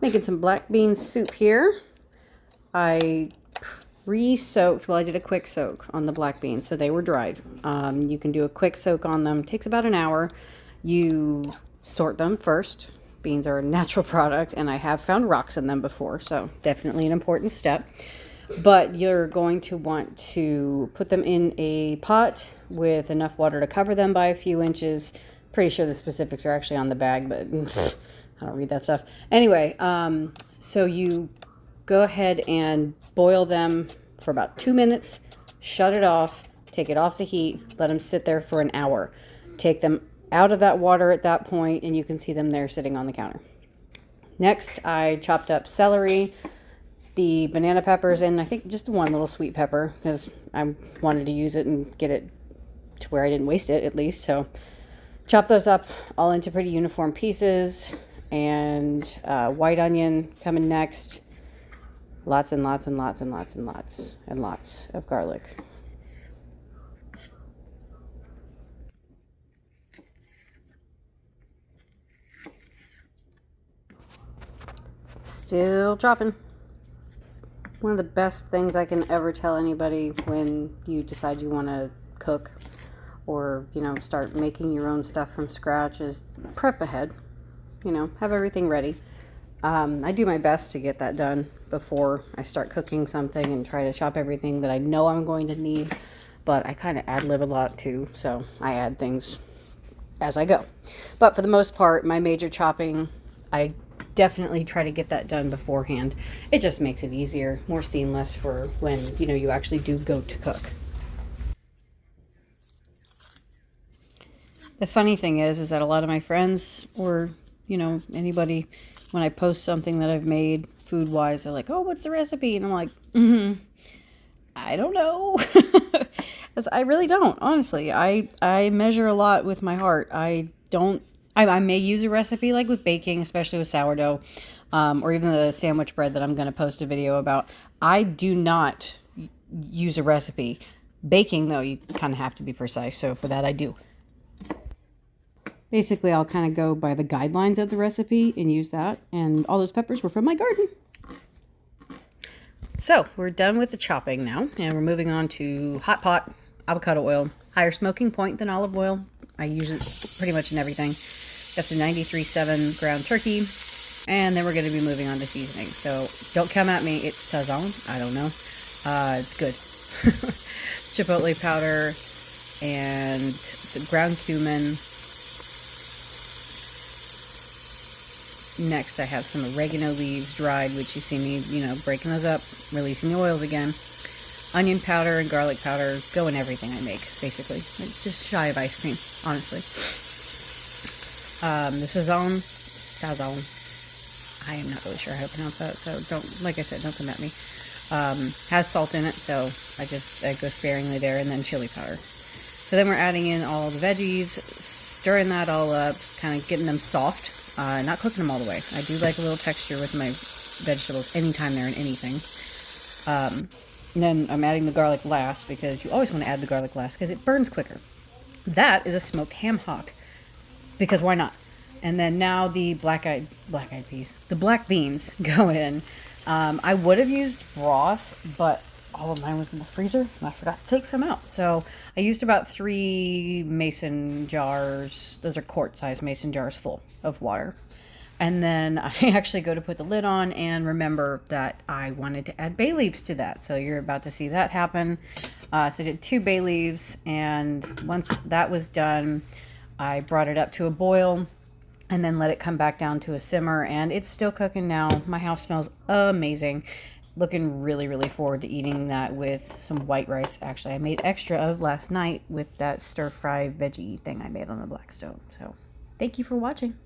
Making some black bean soup here. I pre-soaked, well, I did a quick soak on the black beans, so they were dried. You can do a quick soak on them. It takes about an hour. You sort them first. Beans are a natural product, and I have found rocks in them before, so definitely an important step. But you're going to want to put them in a pot with enough water to cover them by a few inches. Pretty sure the specifics are actually on the bag, but I don't read that stuff. Anyway, so you go ahead and boil them for about 2 minutes, shut it off, take it off the heat, let them sit there for an hour. Take them out of that water at that point, and you can see them there sitting on the counter. Next, I chopped up celery, the banana peppers, and I think just one little sweet pepper because I wanted to use it and get it to where I didn't waste it at least. So chop those up all into pretty uniform pieces, and white onion coming next. Lots and lots and lots and lots and lots and lots of garlic. Still chopping. One of the best things I can ever tell anybody when you decide you want to cook or, start making your own stuff from scratch is prep ahead. Have everything ready. I do my best to get that done before I start cooking something and try to chop everything that I know I'm going to need, but I kind of ad-lib a lot too, so I add things as I go. But for the most part, my major chopping, I definitely try to get that done beforehand. It just makes it easier, more seamless for when, you actually do go to cook. The funny thing is that a lot of my friends or, anybody, when I post something that I've made food-wise, they're like, oh, what's the recipe? And I'm like, I don't know. I really don't, honestly. I measure a lot with my heart. I may use a recipe like with baking, especially with sourdough, or even the sandwich bread that I'm going to post a video about. I do not use a recipe. Baking, though, you kind of have to be precise. So for that, I do. Basically, I'll kind of go by the guidelines of the recipe and use that. And all those peppers were from my garden. So we're done with the chopping now, and we're moving on to hot pot avocado oil. Higher smoking point than olive oil. I use it pretty much in everything. Got the 93.7 ground turkey, and then we're going to be moving on to seasoning. So don't come at me. It's sazon. I don't know. It's good. Chipotle powder and some ground cumin. Next, I have some oregano leaves dried, which you see me, breaking those up, releasing the oils again. Onion powder and garlic powder go in everything I make, basically. It's just shy of ice cream, honestly. The sazon, I am not really sure how to pronounce that, so like I said, don't come at me. Has salt in it, so I go sparingly there, and then chili powder. So then we're adding in all the veggies, stirring that all up, kind of getting them soft. Not cooking them all the way. I do like a little texture with my vegetables anytime they're in anything. And then I'm adding the garlic last because you always want to add the garlic last because it burns quicker. That is a smoked ham hock because why not? And then now the black eyed peas, the black beans go in. I would have used broth, but all of mine was in the freezer and I forgot to take some out. So I used about 3 mason jars. Those are quart-sized mason jars full of water. And then I actually go to put the lid on and remember that I wanted to add bay leaves to that. So you're about to see that happen. So I did 2 bay leaves, and once that was done, I brought it up to a boil and then let it come back down to a simmer, and it's still cooking now. My house smells amazing. Looking really, really forward to eating that with some white rice. Actually, I made extra of last night with that stir-fry veggie thing I made on the black stove. So, thank you for watching.